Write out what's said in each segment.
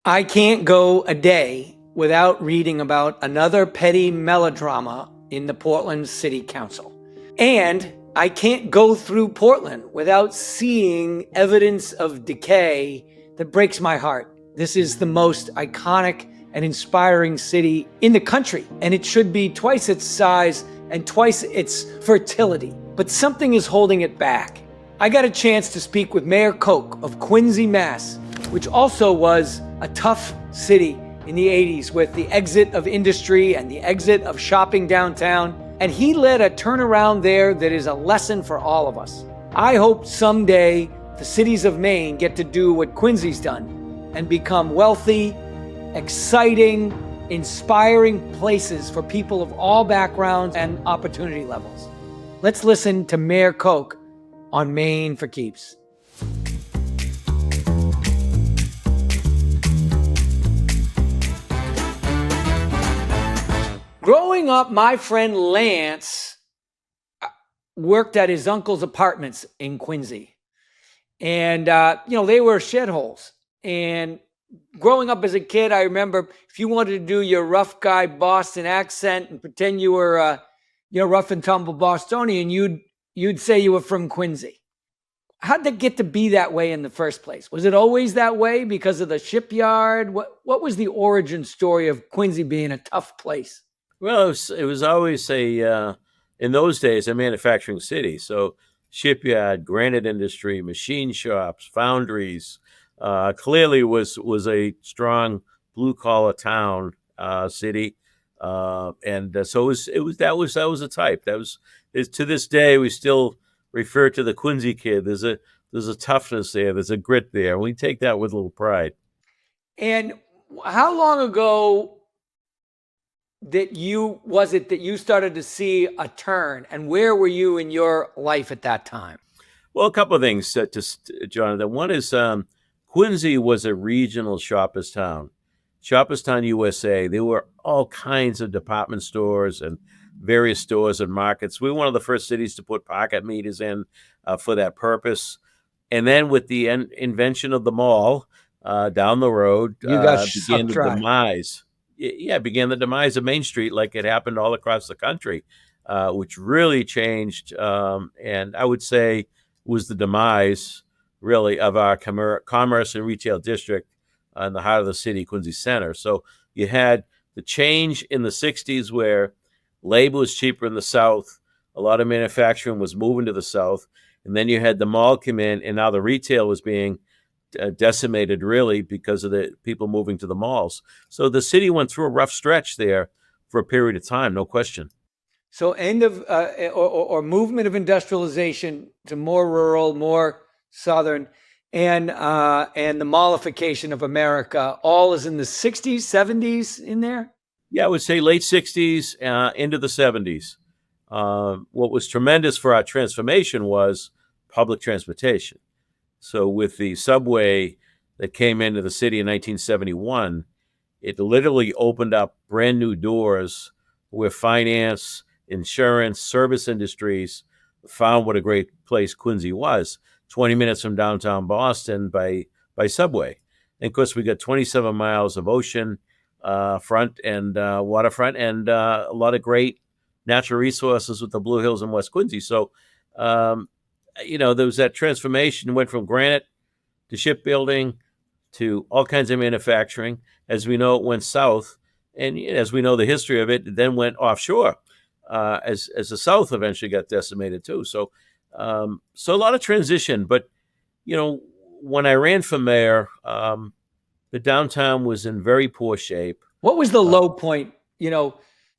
I can't go a day without reading about another petty melodrama in the Portland City Council. And I can't go through Portland without seeing evidence of decay that breaks my heart. This is the most iconic and inspiring city in the country, and it should be twice its size and twice its fertility. But something is holding it back. I got a chance to speak with Mayor Koch of Quincy, Mass., which also was a tough city in the 80s with the exit of industry and the exit of shopping downtown. And he led a turnaround there that is a lesson for all of us. I hope someday the cities of Maine get to do what Quincy's done and become wealthy, exciting, inspiring places for people of all backgrounds and opportunity levels. Let's listen to Mayor Koch on Maine For Keeps. Growing up, my friend Lance worked at his uncle's apartments in Quincy. And, they were shitholes. And growing up as a kid, I remember if you wanted to do your rough guy Boston accent and pretend you were, rough and tumble Bostonian, you'd say you were from Quincy. How'd it get to be that way in the first place? Was it always that way because of the shipyard? What was the origin story of Quincy being a tough place? Well, it was always in those days, a manufacturing city. So shipyard, granite industry, machine shops, foundries, clearly was a strong blue collar town, city. So that was a type. To this day, we still refer to the Quincy kid. There's a toughness there. There's a grit there. We take that with a little pride. And how long ago that you started to see a turn, and where were you in your life at that time? Well, a couple of things, Jonathan. One is Quincy was a regional shoppers town, USA. There were all kinds of department stores and various stores and markets. We were one of the first cities to put pocket meters in for that purpose. And then with the invention of the mall down the road, began the demise. Yeah, began the demise of Main Street, like it happened all across the country, which really changed, and I would say was the demise, really, of our commerce and retail district in the heart of the city, Quincy Center. So you had the change in the 60s where labor was cheaper in the South. A lot of manufacturing was moving to the South. And then you had the mall come in, and now the retail was being decimated, really, because of the people moving to the malls. So the city went through a rough stretch there for a period of time, no question. So end of or movement of industrialization to more rural, more southern, and the mallification of America, all is in the 60s, 70s in there? Yeah, I would say late 60s into the 70s. What was tremendous for our transformation was public transportation. So with the subway that came into the city in 1971, it literally opened up brand new doors where finance, insurance, service industries found what a great place Quincy was. 20 minutes from downtown Boston by subway. And of course, we got 27 miles of ocean front and waterfront, and a lot of great natural resources with the Blue Hills and West Quincy. So, there was that transformation, went from granite to shipbuilding to all kinds of manufacturing. As we know, it went south, and as we know the history of it then went offshore as the South eventually got decimated too. So a lot of transition. But when I ran for mayor, the downtown was in very poor shape. What was the low point?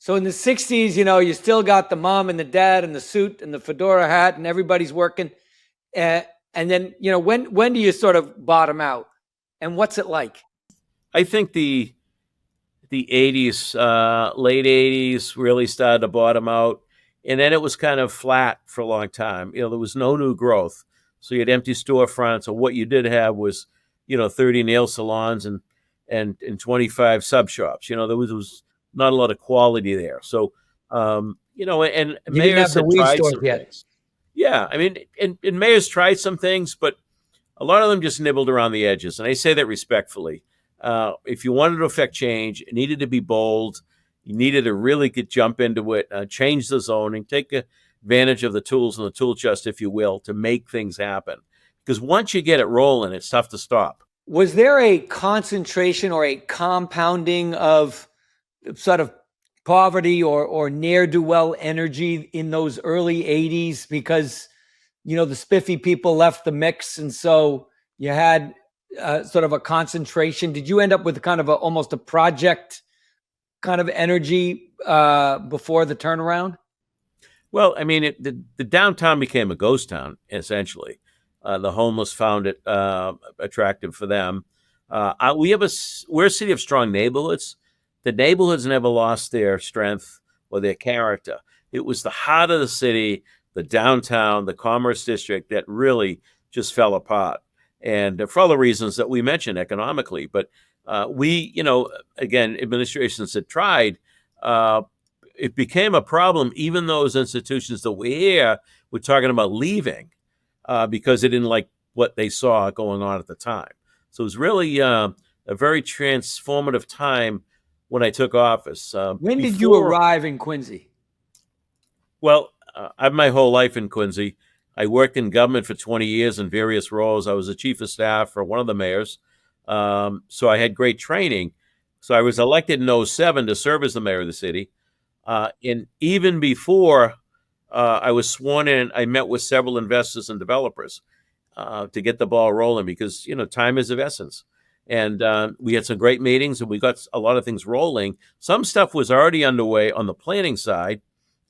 So in the 60s, you still got the mom and the dad and the suit and the fedora hat and everybody's working. And then, when do you sort of bottom out? And what's it like? I think the 80s, late 80s really started to bottom out. And then it was kind of flat for a long time. There was no new growth. So you had empty storefronts, or what you did have was, 30 nail salons and 25 sub shops. There was not a lot of quality there. So, and mayors have tried some things. Yeah, I mean, and mayors tried some things, but a lot of them just nibbled around the edges. And I say that respectfully. if you wanted to affect change, it needed to be bold. You needed to really jump into it, change the zoning, take advantage of the tools and the tool chest, if you will, to make things happen. Because once you get it rolling, it's tough to stop. Was there a concentration or a compounding of sort of poverty or ne'er-do-well energy in those early 80s? Because, the spiffy people left the mix, and so you had sort of a concentration. Did you end up with kind of almost a project kind of energy before the turnaround? Well, I mean, the downtown became a ghost town, essentially. The homeless found it attractive for them. We're a city of strong neighborhoods. The neighborhoods never lost their strength or their character. It was the heart of the city, the downtown, the commerce district that really just fell apart. And for all the reasons that we mentioned economically. But again, administrations had tried. It became a problem. Even those institutions that were here were talking about leaving because they didn't like what they saw going on at the time. So it was really a very transformative time when I took office. When did you arrive in Quincy? Well, I've my whole life in Quincy. I worked in government for 20 years in various roles. I was the chief of staff for one of the mayors. So I had great training. So I was elected in '07 to serve as the mayor of the city. And even before I was sworn in, I met with several investors and developers to get the ball rolling because, time is of essence. And we had some great meetings and we got a lot of things rolling. Some stuff was already underway on the planning side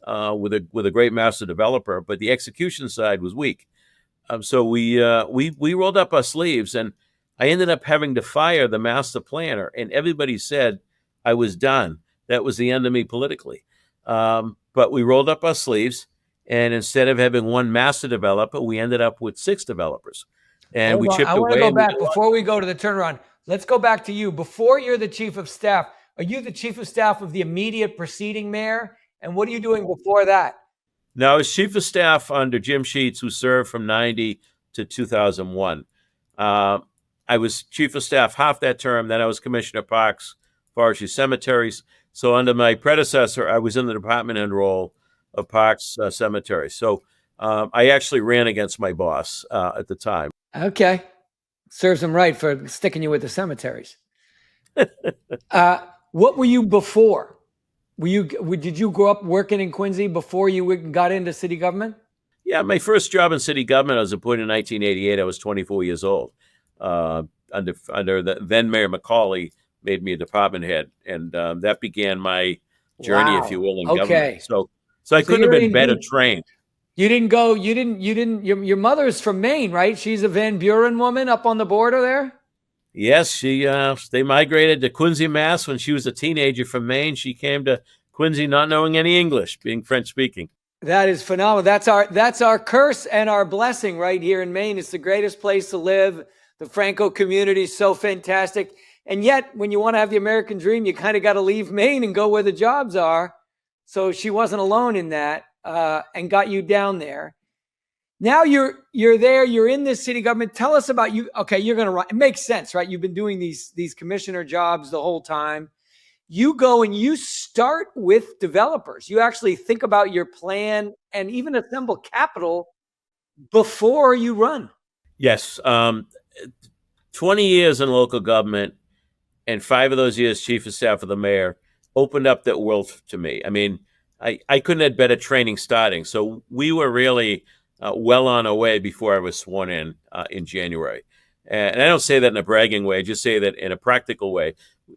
with a great master developer, but the execution side was weak. So we rolled up our sleeves, and I ended up having to fire the master planner, and everybody said I was done. That was the end of me politically. But we rolled up our sleeves, and instead of having one master developer, we ended up with 6 developers. And we chipped away. I want to go back before we go to the turnaround. Let's go back to you. Before you're the chief of staff, are you the chief of staff of the immediate preceding mayor? And what are you doing before that? No, I was chief of staff under Jim Sheets, who served from '90 to 2001. I was chief of staff half that term. Then I was commissioner of parks, forestry, cemeteries. So under my predecessor, I was in the department head role of parks, cemeteries. So I actually ran against my boss at the time. Okay. Serves him right for sticking you with the cemeteries. What were you before? Did you grow up working in Quincy before you got into city government? Yeah, my first job in city government, I was appointed in 1988. I was 24 years old. Under the then Mayor McCauley made me a department head, and that began my journey, if you will, in government. So I couldn't have been better trained. You didn't go. Your mother's from Maine, right? She's a Van Buren woman up on the border there. Yes, they migrated to Quincy, Mass. When she was a teenager from Maine. She came to Quincy not knowing any English, being French speaking. That is phenomenal. That's our curse and our blessing right here in Maine. It's the greatest place to live. The Franco community is so fantastic. And yet, when you want to have the American dream, you kind of got to leave Maine and go where the jobs are. So she wasn't alone in that and got you down there. Now you're there, you're in this city government. Tell us about you. Okay, you're going to run. It makes sense, right? You've been doing these commissioner jobs the whole time. You go and you start with developers. You actually think about your plan and even assemble capital before you run. Yes. 20 years in local government and 5 of those years chief of staff of the mayor opened up that world to me. I mean, I couldn't have better training starting. So we were really well on our way before I was sworn in January. And I don't say that in a bragging way. I just say that in a practical way.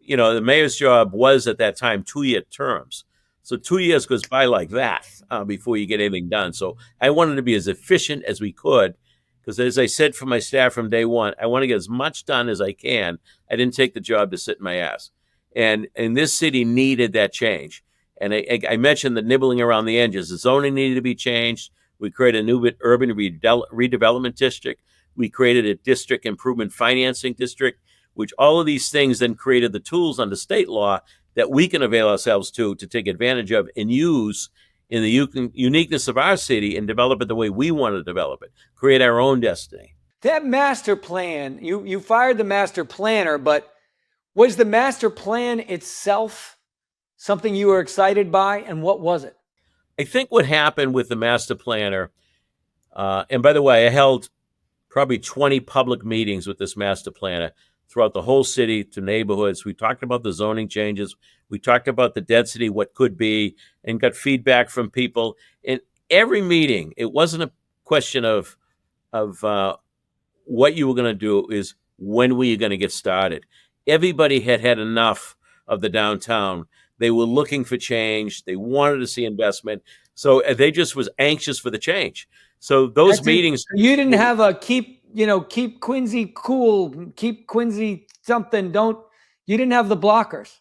The mayor's job was at that time 2-year terms. So 2 years goes by like that before you get anything done. So I wanted to be as efficient as we could because, as I said for my staff from day one, I want to get as much done as I can. I didn't take the job to sit in my ass. And this city needed that change. And I mentioned the nibbling around the edges. The zoning needed to be changed. We created a new urban redevelopment district. We created a district improvement financing district, which all of these things then created the tools under state law that we can avail ourselves to take advantage of and use in the uniqueness of our city and develop it the way we want to develop it, create our own destiny. That master plan, you fired the master planner, but Was the master plan itself something you were excited by, and what was it? I think what happened with the master planner, and by the way, I held probably 20 public meetings with this master planner throughout the whole city to neighborhoods. We talked about the zoning changes. We talked about the density, what could be, and got feedback from people. In every meeting, it wasn't a question of what you were going to do, is when were you going to get started. Everybody had had enough of the downtown. They were looking for change. They wanted to see investment. So they just was anxious for the change. So those meetings. You didn't have a keep Quincy cool, keep Quincy something. You didn't have the blockers.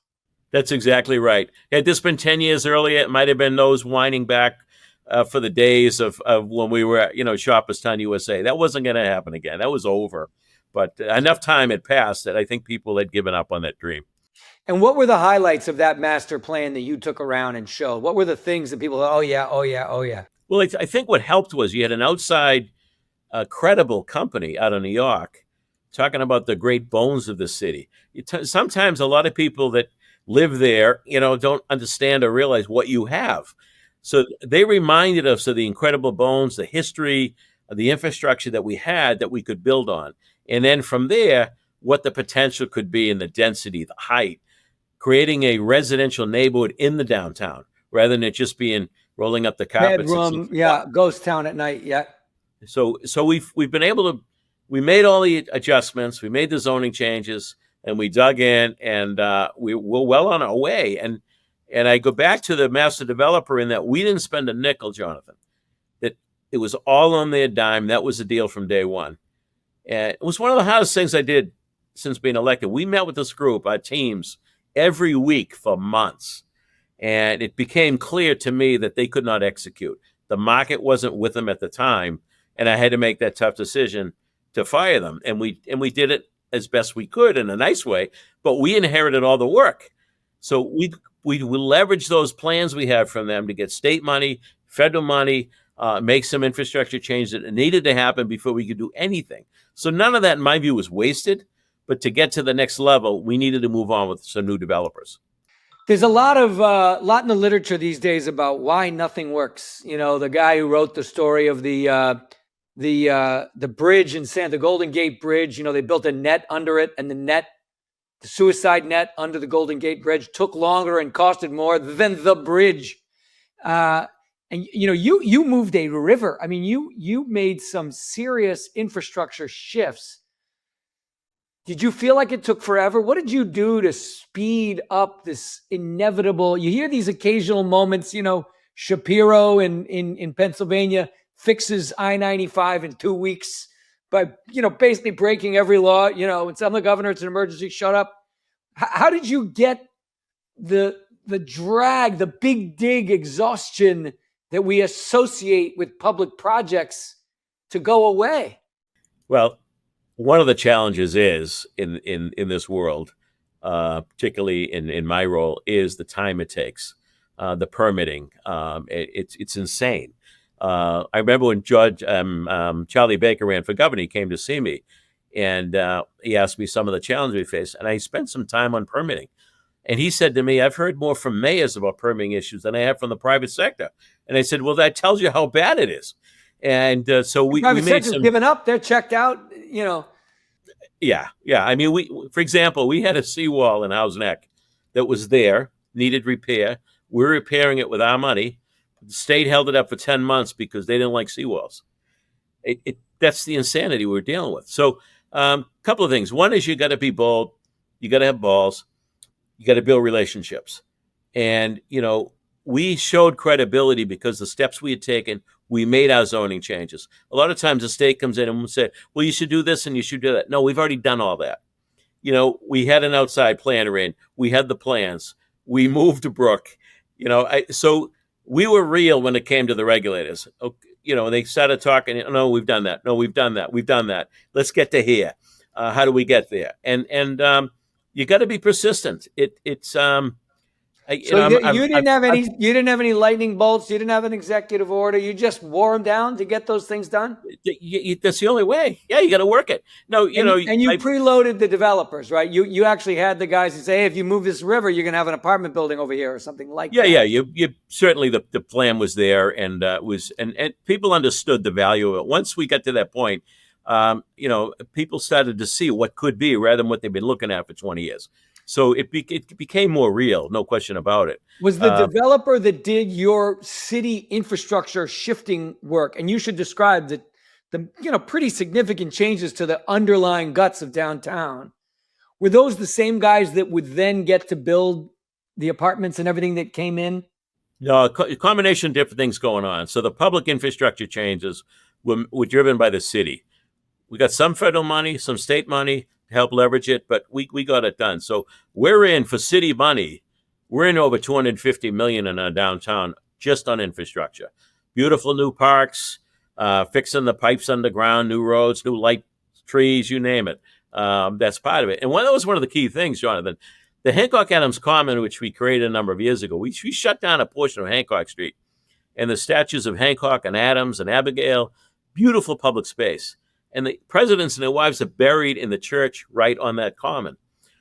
That's exactly right. Had this been 10 years earlier, it might have been those whining back for the days of when we were at, Shoppers Town USA. That wasn't going to happen again. That was over. But enough time had passed that I think people had given up on that dream. And what were the highlights of that master plan that you took around and showed? What were the things that people, oh yeah, oh yeah, oh yeah? Well, I think what helped was you had an outside credible company out of New York talking about the great bones of the city. Sometimes a lot of people that live there, don't understand or realize what you have. So they reminded us of the incredible bones, the history, the infrastructure that we had that we could build on. And then from there, what the potential could be in the density, the height, creating a residential neighborhood in the downtown rather than it just being rolling up the carpets. Bedroom, yeah, ghost town at night, yeah. So we've been able to, we made all the adjustments, we made the zoning changes, and we dug in, and we're well on our way. And I go back to the master developer in that we didn't spend a nickel, Jonathan. That it was all on their dime. That was the deal from day one. And it was one of the hardest things I did since being elected. We met with this group, our teams, every week for months. And it became clear to me that they could not execute. The market wasn't with them at the time. And I had to make that tough decision to fire them. And we did it as best we could in a nice way, but we inherited all the work. So we leveraged those plans we had from them to get state money, federal money, make some infrastructure changes that needed to happen before we could do anything. So none of that, in my view, was wasted. But to get to the next level, we needed to move on with some new developers. There's a lot in the literature these days about why nothing works. The guy who wrote the story of the bridge the Golden Gate Bridge. They built a net under it, and the suicide net under the Golden Gate Bridge took longer and costed more than the bridge. And you moved a river. I mean, you made some serious infrastructure shifts. Did you feel like it took forever? What did you do to speed up this inevitable? You hear these occasional moments, Shapiro in Pennsylvania fixes I-95 in 2 weeks by, basically breaking every law, and telling the governor it's an emergency, shut up. How did you get the drag, the big dig exhaustion that we associate with public projects to go away? Well, one of the challenges is in this world, particularly in my role, is the time it takes, the permitting. It's insane. I remember when Judge Charlie Baker ran for governor, he came to see me, and he asked me some of the challenges we face, and I spent some time on permitting. And he said to me, I've heard more from mayors about permitting issues than I have from the private sector. And I said, well, that tells you how bad it is. And so we made some given up. They're checked out. Yeah. I mean, for example, we had a seawall in Howes Neck that was there, needed repair. We're repairing it with our money. The state held it up for 10 months because they didn't like seawalls. That's the insanity we're dealing with. So a couple of things. One is you got to be bold. You got to have balls. You got to build relationships. And, we showed credibility because the steps we had taken, we made our zoning changes. A lot of times the state comes in and will say, well, you should do this and you should do that. No, we've already done all that. We had an outside planner in. We had the plans. We moved to Brook. So we were real when it came to the regulators. They started talking, no, we've done that. No, we've done that. We've done that. Let's get to here. How do we get there? And you got to be persistent. So you didn't have any. You didn't have any lightning bolts. You didn't have an executive order. You just wore them down to get those things done. That's the only way. Yeah, you got to work it. No, And you preloaded the developers, right? You actually had the guys who say, "Hey, if you move this river, you're going to have an apartment building over here or something like that." Yeah. You certainly the plan was there, and and people understood the value of it. Once we got to that point, people started to see what could be rather than what they've been looking at for 20 years. So it became more real, no question about it. Was the developer that did your city infrastructure shifting work, and you should describe the pretty significant changes to the underlying guts of downtown. Were those the same guys that would then get to build the apartments and everything that came in? No, a combination of different things going on. So the public infrastructure changes were driven by the city. We got some federal money, some state money to help leverage it, but we got it done. So we're in for city money. We're in over 250 million in our downtown just on infrastructure. Beautiful new parks, fixing the pipes underground, new roads, new light trees, you name it. That's part of it. And that was one of the key things, Jonathan. The Hancock Adams Common, which we created a number of years ago, we shut down a portion of Hancock Street. And the statues of Hancock and Adams and Abigail, beautiful public space. And the presidents and their wives are buried in the church right on that common.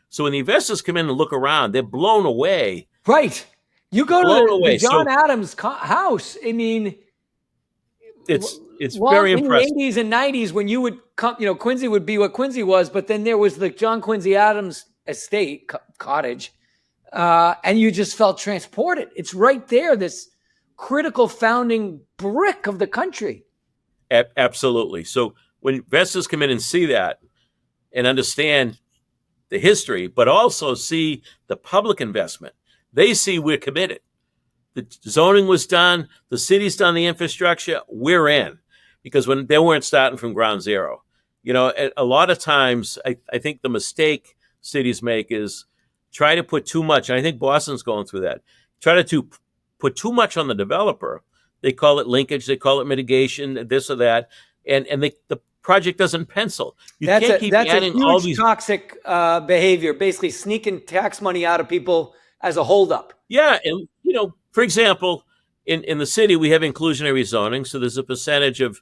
So when the investors come in and look around, they're blown away. Right. You go to the John Adams house. I mean, it's very impressive. In the 80s and 90s, when you would come, Quincy would be what Quincy was, but then there was the John Quincy Adams estate cottage, and you just felt transported. It's right there, this critical founding brick of the country. Absolutely. So when investors come in and see that and understand the history, but also see the public investment, they see we're committed. The zoning was done. The city's done the infrastructure. We're in, because when they weren't starting from ground zero. A lot of times, I think the mistake cities make is try to put too much. And I think Boston's going through that. Try to put too much on the developer. They call it linkage. They call it mitigation, this or that. And the project doesn't pencil. That's a huge toxic behavior, basically sneaking tax money out of people as a holdup. Yeah. And, for example, in the city, we have inclusionary zoning. So there's a percentage of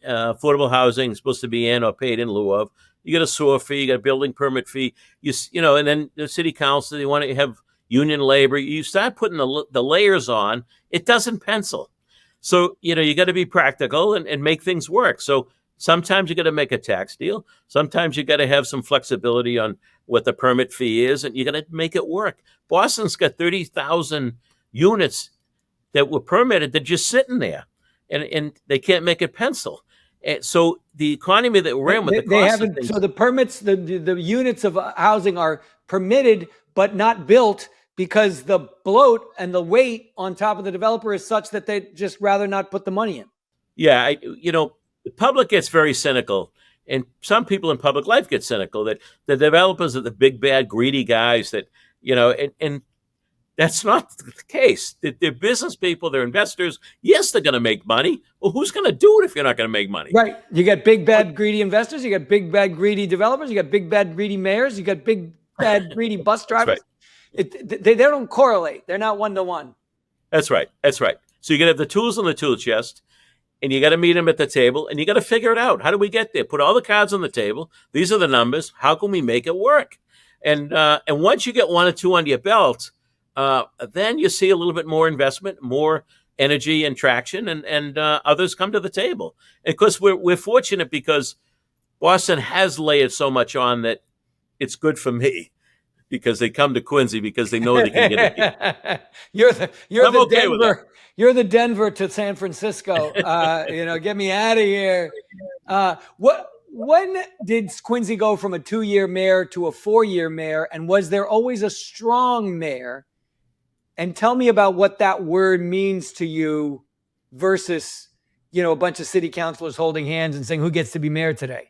affordable housing supposed to be in or paid in lieu of. You get a sewer fee, you got a building permit fee, and then the city council, they want to have union labor. You start putting the layers on, it doesn't pencil. So, you got to be practical and make things work. So sometimes you got to make a tax deal. Sometimes you got to have some flexibility on what the permit fee is, and you got to make it work. Boston's got 30,000 units that were permitted that just sitting there, and they can't make it pencil. And so the economy that we're in with the cost of things, so the permits, the units of housing are permitted but not built because the bloat and the weight on top of the developer is such that they just rather not put the money in. Yeah, the public gets very cynical, and some people in public life get cynical that the developers are the big bad greedy guys that and that's not the case. They're business people. They're investors. Yes, they're going to make money. Well, who's going to do it if you're not going to make monny? Right. You got big, bad, greedy investors. You got big, bad, greedy developers. You got big, bad, greedy mayors. You got big, bad, greedy bus drivers. Right. They don't correlate. They're not one-to-one. That's right. So you got to have the tools in the tool chest, and you got to meet them at the table, and you got to figure it out. How do we get there? Put all the cards on the table. These are the numbers. How can we make it work? And once you get one or two under your belt, then you see a little bit more investment, more energy and traction, and others come to the table. And of course, we're fortunate because Boston has layered so much on that it's good for me, because they come to Quincy because they know they can get it. You're the Denver. You're the Denver to San Francisco. Get me out of here. When did Quincy go from a 2-year mayor to a 4-year mayor? And was there always a strong mayor? And tell me about what that word means to you versus, a bunch of city councilors holding hands and saying, who gets to be mayor today?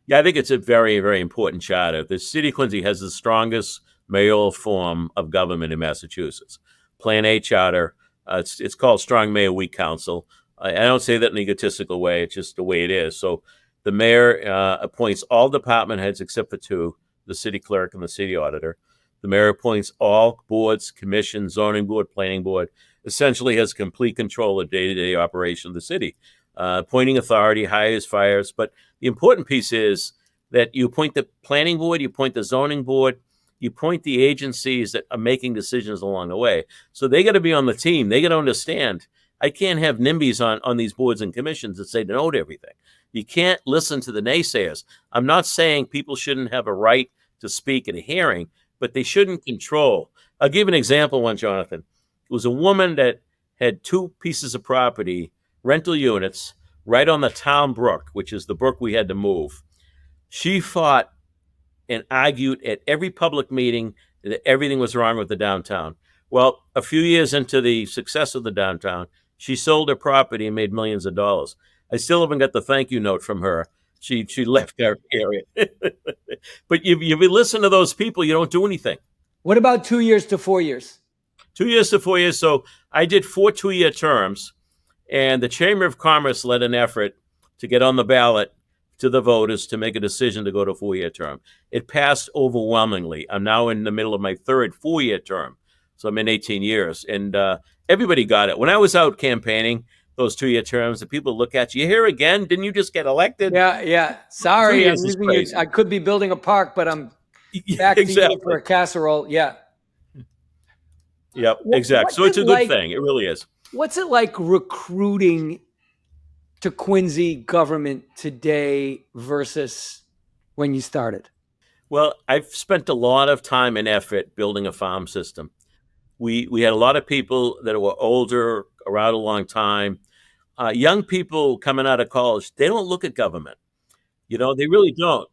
Yeah, I think it's a very, very important charter. The city of Quincy has the strongest mayoral form of government in Massachusetts. Plan A charter. It's called Strong Mayor Weak Council. I don't say that in an egotistical way. It's just the way it is. So the mayor appoints all department heads except for 2, the city clerk and the city auditor. The mayor appoints all boards, commissions, zoning board, planning board, essentially has complete control of day-to-day operation of the city. Appointing authority, hires, fires. But the important piece is that you appoint the planning board, you appoint the zoning board, you appoint the agencies that are making decisions along the way. So they got to be on the team. They got to understand. I can't have NIMBYs on these boards and commissions that say no to everything. You can't listen to the naysayers. I'm not saying people shouldn't have a right to speak at a hearing, but they shouldn't control. I'll give an example one, Jonathan. It was a woman that had 2 pieces of property, rental units, right on the town brook, which is the brook we had to move. She fought and argued at every public meeting that everything was wrong with the downtown. Well, a few years into the success of the downtown, she sold her property and made millions of dollars. I still haven't got the thank you note from her. She left our area. But you listen to those people, you don't do anything. What about 2 years to 4 years? 2 years to 4 years. So I did 4 2-year terms, and the Chamber of Commerce led an effort to get on the ballot to the voters to make a decision to go to a 4-year term. It passed overwhelmingly. I'm now in the middle of my 3rd 4-year term. So I'm in 18 years, and everybody got it. When I was out campaigning, those 2-year terms, the people look at you, here again? Didn't you just get elected? Yeah. Sorry, I'm is using crazy. it. I could be building a park, but I'm Yeah, back to you exactly. for a casserole. Yeah. Yep, exactly. So it's a good thing. It really is. What's it like recruiting to Quincy government today versus when you started? Well, I've spent a lot of time and effort building a farm system. We had a lot of people that were older, around a long time. Young people coming out of college, they don't look at government. You know, they really don't.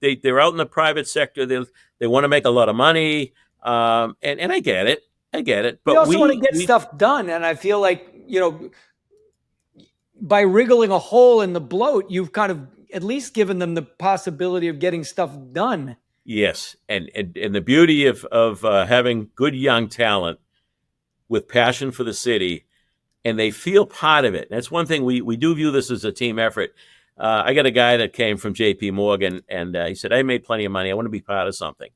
They're out in the private sector. They want to make a lot of money, and I get it. But We also want to get stuff done, and I feel like by wriggling a hole in the bloat, you've kind of at least given them the possibility of getting stuff done. Yes, and the beauty of having good young talent with passion for the city, and they feel part of it. That's one thing we do view this as a team effort. I got a guy that came from J.P. Morgan, and he said, I made plenty of money. I want to be part of something.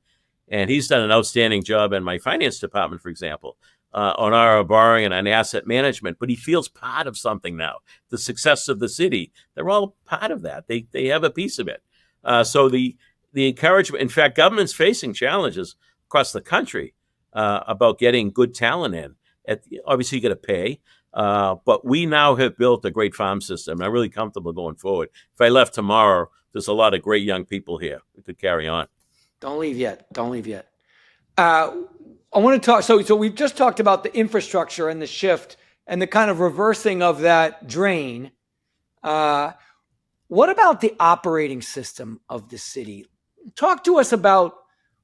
And he's done an outstanding job in my finance department, for example, on our borrowing and on asset management. But he feels part of something now. The success of the city, they're all part of that. They have a piece of it. So the encouragement, in fact, government's facing challenges across the country about getting good talent in. Obviously, you got to pay. But we now have built a great farm system. I'm really comfortable going forward. If I left tomorrow, there's a lot of great young people here who could carry on. Don't leave yet. I want to talk. So we've just talked about the infrastructure and the shift and the kind of reversing of that drain. What about the operating system of the city? Talk to us about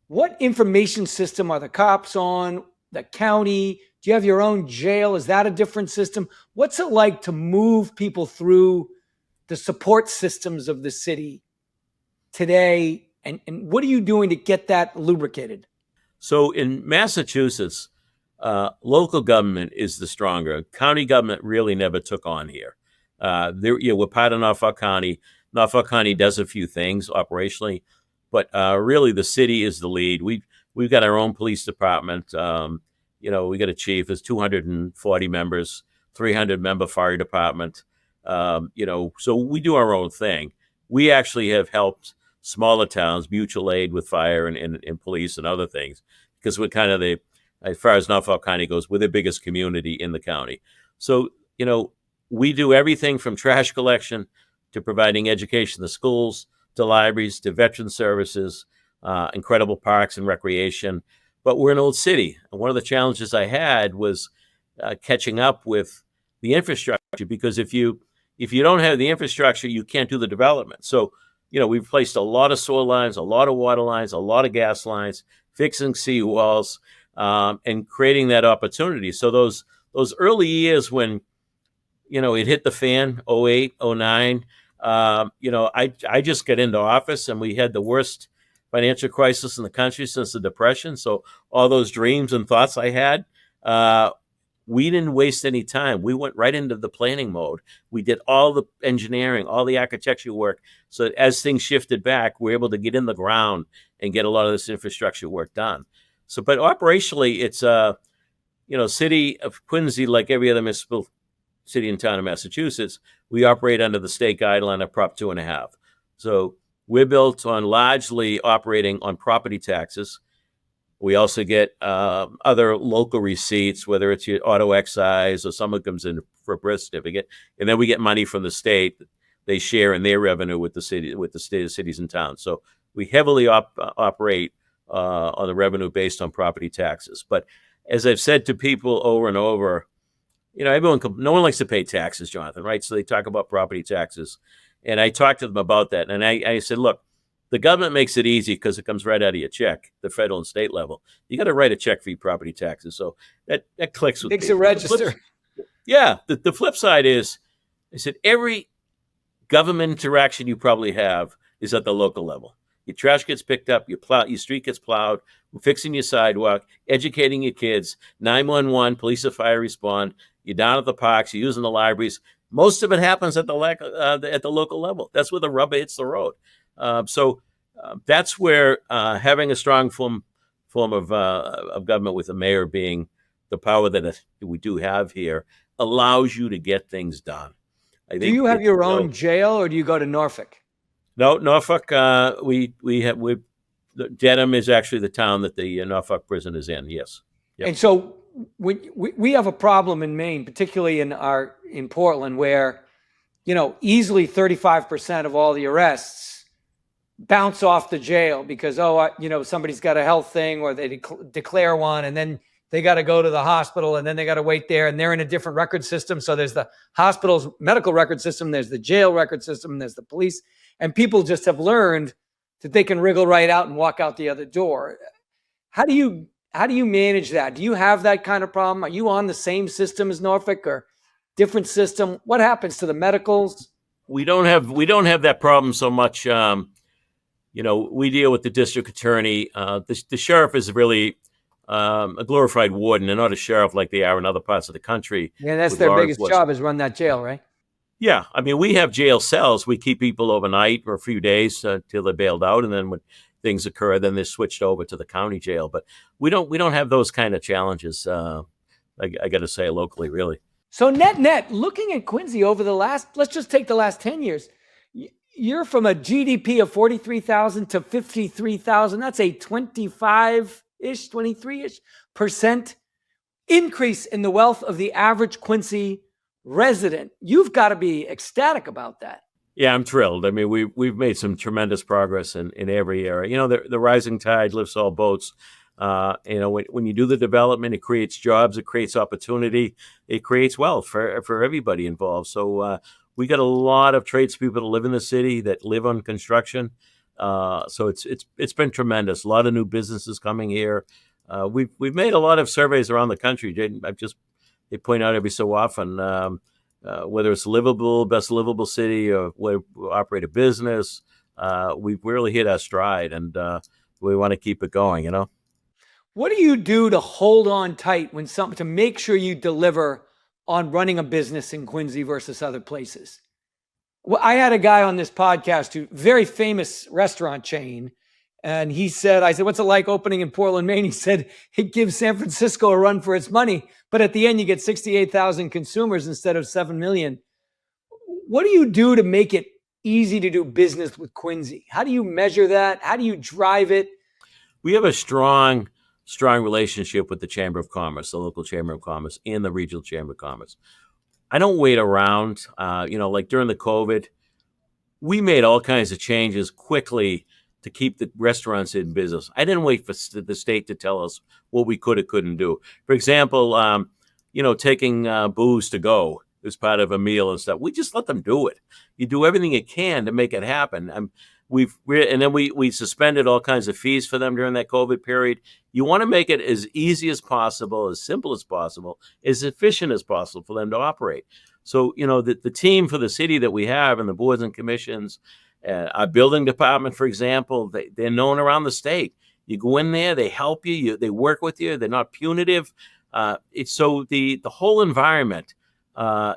what information system are the cops on, the county? Do you have your own jail? Is that a different system? What's it like to move people through the support systems of the city today? And what are you doing to get that lubricated? So in Massachusetts, local government is the stronger. County government really never took on here. We're part of Norfolk County. Norfolk County does a few things operationally, but really the city is the lead. We've got our own police department. We got a chief. There's 240 members, 300-member fire department. So we do our own thing. We actually have helped smaller towns, mutual aid with fire and police and other things, because we're kind of as far as Norfolk County goes, we're the biggest community in the county. So, we do everything from trash collection to providing education to schools, to libraries, to veteran services, incredible parks and recreation. But we're an old city. And one of the challenges I had was catching up with the infrastructure, because if you don't have the infrastructure, you can't do the development. So, we've placed a lot of sewer lines, a lot of water lines, a lot of gas lines, fixing seawalls, and creating that opportunity. So those early years when, it hit the fan, 08, 09, I just got into office and we had the worst financial crisis in the country since the Depression. So all those dreams and thoughts I had, we didn't waste any time. We went right into the planning mode. We did all the engineering, all the architecture work. So as things shifted back, we were able to get in the ground and get a lot of this infrastructure work done. So, but operationally, it's city of Quincy, like every other municipal city and town in Massachusetts, we operate under the state guideline of Prop 2.5. So we're built on largely operating on property taxes. We also get other local receipts, whether it's your auto excise or someone comes in for a birth certificate, and then we get money from the state. They share in their revenue with the city, with the state of cities and towns. So we heavily operate on the revenue based on property taxes. But as I've said to people over and over, no one likes to pay taxes, Jonathan, right? So they talk about property taxes, and I talked to them about that, and I said, look. The government makes it easy because it comes right out of your check, the federal and state level. You got to write a check for your property taxes. So that clicks with Makes people. a register. The flip side is, I said, every government interaction you probably have is at the local level. Your trash gets picked up, your street gets plowed, fixing your sidewalk, educating your kids, 911, police or fire respond, you're down at the parks, you're using the libraries. Most of it happens at the local level. That's where the rubber hits the road. So that's where having a strong form of government, with the mayor being the power that we do have here, allows you to get things done. Do you have your own jail, or do you go to Norfolk? No, Norfolk. Dedham is actually the town that the Norfolk prison is in. Yes. Yep. And so we have a problem in Maine, particularly in Portland, where easily 35% of all the arrests bounce off the jail because somebody's got a health thing, or they declare one, and then they got to go to the hospital, and then they got to wait there, and they're in a different record system. So there's the hospital's medical record system, there's the jail record system, and there's the police, and people just have learned that they can wriggle right out and walk out the other door. How do you manage that? Do you have that kind of problem? Are you on the same system as Norfolk, or different system? What happens to the medicals? We don't have that problem so much. We deal with the district attorney. The sheriff is really a glorified warden, and not a sheriff like they are in other parts of the country. Yeah, that's their biggest job, is run that jail, right? Yeah, I mean, we have jail cells. We keep people overnight for a few days till they're bailed out, and then when things occur, then they're switched over to the county jail. But we don't have those kind of challenges. I got to say, locally, really. So net, looking at Quincy over let's just take the last 10 years. You're from a GDP of 43,000 to 53,000. That's a 25-ish, 23-ish% increase in the wealth of the average Quincy resident. You've got to be ecstatic about that. Yeah, I'm thrilled. I mean, we've made some tremendous progress in every area. The rising tide lifts all boats. When you do the development, it creates jobs, it creates opportunity, it creates wealth for everybody involved. So we got a lot of tradespeople that live in the city, that live on construction. So it's been tremendous. A lot of new businesses coming here. We've made a lot of surveys around the country. They point out every so often whether it's livable, best livable city, or where we operate a business. We've really hit our stride, and we want to keep it going. What do you do to hold on tight to make sure you deliver on running a business in Quincy versus other places? Well, I had a guy on this podcast who very famous restaurant chain, and I said, what's it like opening in Portland, Maine? He said, it gives San Francisco a run for its money, but at the end you get 68,000 consumers instead of 7 million. What do you do to make it easy to do business with Quincy? How do you measure that? How do you drive it? We have a strong relationship with the Chamber of Commerce, the local Chamber of Commerce, and the Regional Chamber of Commerce. I don't wait around. Like during the COVID, we made all kinds of changes quickly to keep the restaurants in business. I didn't wait for the state to tell us what we could or couldn't do. For example, taking booze to go as part of a meal and stuff. We just let them do it. You do everything you can to make it happen. We suspended all kinds of fees for them during that COVID period. You want to make it as easy as possible, as simple as possible, as efficient as possible for them to operate. So, the team for the city that we have, and the boards and commissions, our building department, for example, they're known around the state. You go in there, they help you, they work with you, they're not punitive. So the whole environment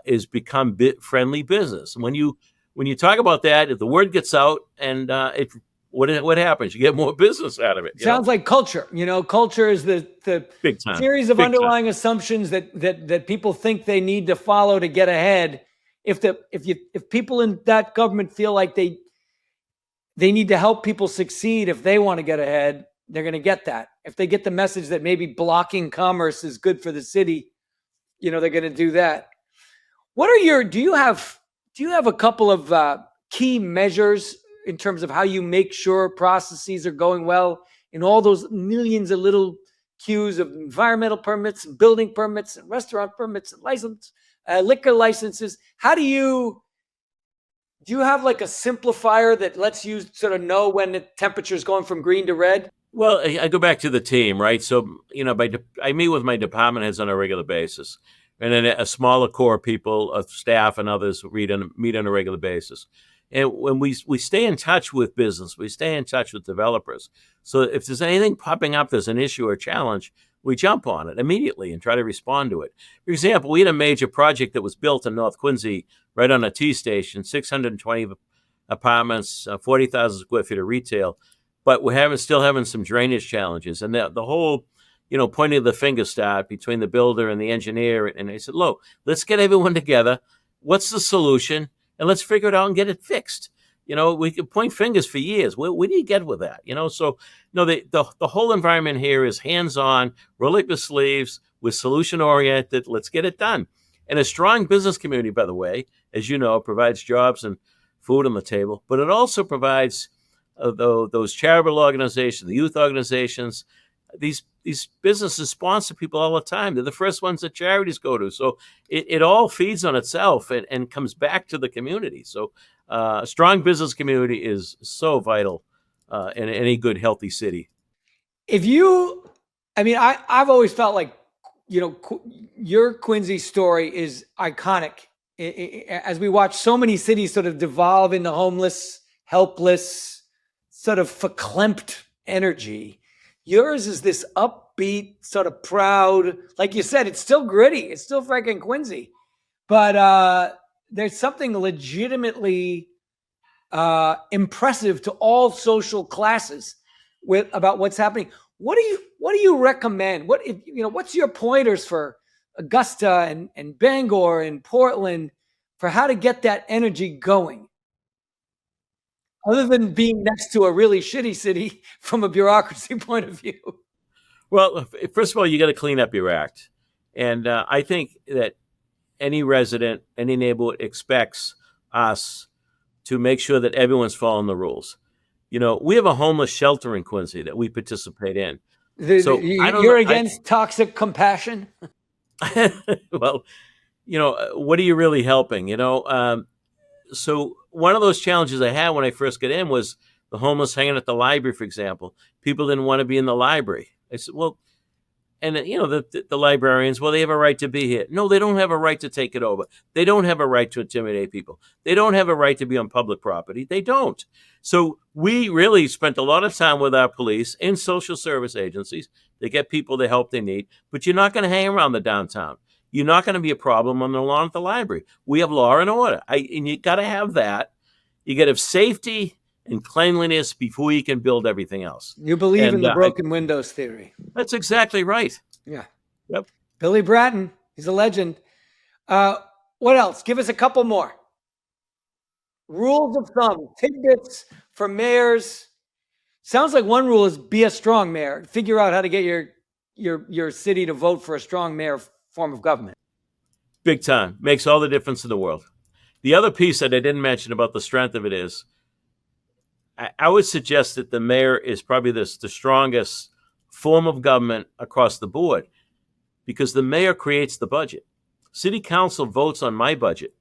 is become friendly business. When you talk about that, if the word gets out, and what happens? You get more business out of it. Sounds like culture. Culture is the Big time. series of Big time. underlying assumptions that people think they need to follow to get ahead. If people in that government feel like they need to help people succeed, if they want to get ahead, they're going to get that. If they get the message that maybe blocking commerce is good for the city, they're going to do that. Do you have a couple of key measures in terms of how you make sure processes are going well in all those millions of little queues of environmental permits and building permits and restaurant permits and liquor licenses? Do you have like a simplifier that lets you sort of know when the temperature is going from green to red? Well, I go back to the team, right? So, I meet with my department heads on a regular basis, and then a smaller core of people, of staff and others meet on a regular basis. And when we stay in touch with business, we stay in touch with developers. So if there's anything popping up, there's an issue or challenge, we jump on it immediately and try to respond to it. For example, we had a major project that was built in North Quincy, right on a T station, 620 apartments, 40,000 square feet of retail, but we're still having some drainage challenges. And the whole, pointing the finger start between the builder and the engineer. And they said, look, let's get everyone together. What's the solution? And let's figure it out and get it fixed. We could point fingers for years. Where do you get with that? So the whole environment here is hands-on, roll up your sleeves, with solution-oriented. Let's get it done. And a strong business community, by the way, as you know, provides jobs and food on the table, but it also provides those charitable organizations, the youth organizations. These businesses sponsor people all the time. They're the first ones that charities go to. So it all feeds on itself and comes back to the community. So a strong business community is so vital in any good, healthy city. I've always felt like, your Quincy story is iconic. As we watch so many cities sort of devolve into homeless, helpless, sort of verklempt energy, yours is this upbeat, sort of proud, like you said, it's still gritty. It's still freaking Quincy. But there's something legitimately impressive to all social classes about what's happening. What do you recommend? What's your pointers for Augusta and Bangor and Portland for how to get that energy going? Other than being next to a really shitty city from a bureaucracy point of view. Well, first of all, you got to clean up your act. And I think that any resident, any neighborhood expects us to make sure that everyone's following the rules. We have a homeless shelter in Quincy that we participate in. You're against toxic compassion? Well, what are you really helping? So one of those challenges I had when I first got in was the homeless hanging at the library, for example. People didn't want to be in the library. I said, well, and the librarians, well, they have a right to be here. No, they don't have a right to take it over. They don't have a right to intimidate people. They don't have a right to be on public property. They don't. So we really spent a lot of time with our police and social service agencies to get people the help they need. But you're not going to hang around the downtown. You're not going to be a problem on the lawn at the library. We have law and order. And you got to have that. You got to have safety and cleanliness before you can build everything else. You believe in the broken windows theory. That's exactly right. Yeah. Yep. Billy Bratton, he's a legend. What else? Give us a couple more. Rules of thumb, tidbits for mayors. Sounds like one rule is be a strong mayor. Figure out how to get your city to vote for a strong mayor form of government. Big time. Makes all the difference in the world. The other piece that I didn't mention about the strength of it is, I would suggest that the mayor is probably the strongest form of government across the board, because the mayor creates the budget. City council votes on my budget.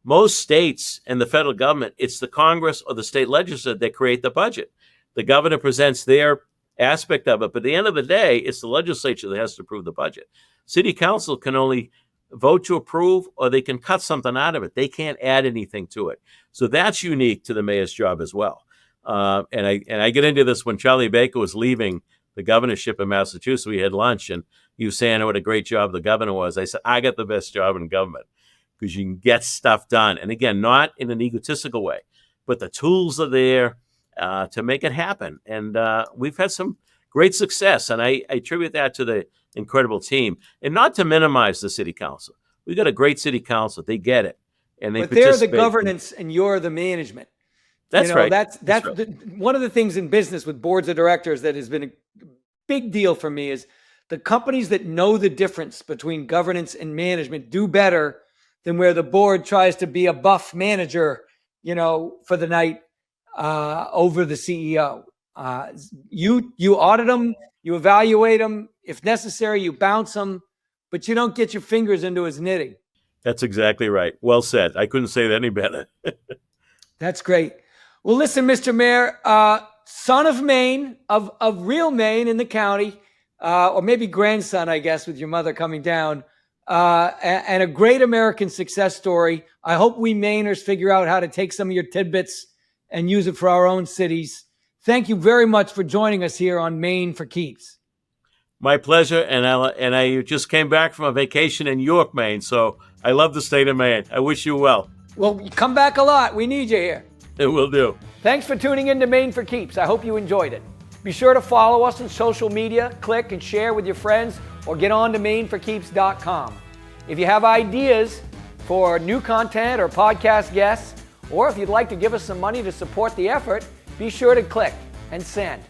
Most states and the federal government, it's the Congress or the state legislature that create the budget. The governor presents their aspect of it, but at the end of the day, it's the legislature that has to approve the budget. City council can only vote to approve, or they can cut something out of it. They can't add anything to it. So that's unique to the mayor's job as well. And I get into this when Charlie Baker was leaving the governorship of Massachusetts. We had lunch, and he was saying what a great job the governor was. I said, I got the best job in government because you can get stuff done. And again, not in an egotistical way, but the tools are there. to make it happen. And we've had some great success, and I attribute that to the incredible team. And not to minimize the city council. We've got a great city council. They get it, and they But they're the participate. governance, and you're the management. That's right. That's right. one of the things in business with boards of directors that has been a big deal for me is the companies that know the difference between governance and management do better than where the board tries to be a buff manager, for the night over the CEO. You audit them, you evaluate them. If necessary, you bounce them, but you don't get your fingers into his knitting. That's exactly right. Well said. I couldn't say that any better. That's great. Well, listen, Mr. Mayor, son of Maine, of real Maine in the county, or maybe grandson, I guess, with your mother coming down, and a great American success story. I hope we Mainers figure out how to take some of your tidbits and use it for our own cities. Thank you very much for joining us here on Maine for Keeps. My pleasure, and I just came back from a vacation in York, Maine, so I love the state of Maine. I wish you well. Well, you come back a lot. We need you here. It will do. Thanks for tuning in to Maine for Keeps. I hope you enjoyed it. Be sure to follow us on social media, click and share with your friends, or get on to mainforkeeps.com. If you have ideas for new content or podcast guests, or if you'd like to give us some money to support the effort, be sure to click and send.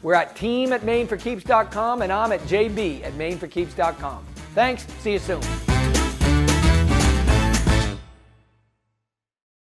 We're at team@mainforkeeps.com, and I'm at jb@mainforkeeps.com. Thanks. See you soon.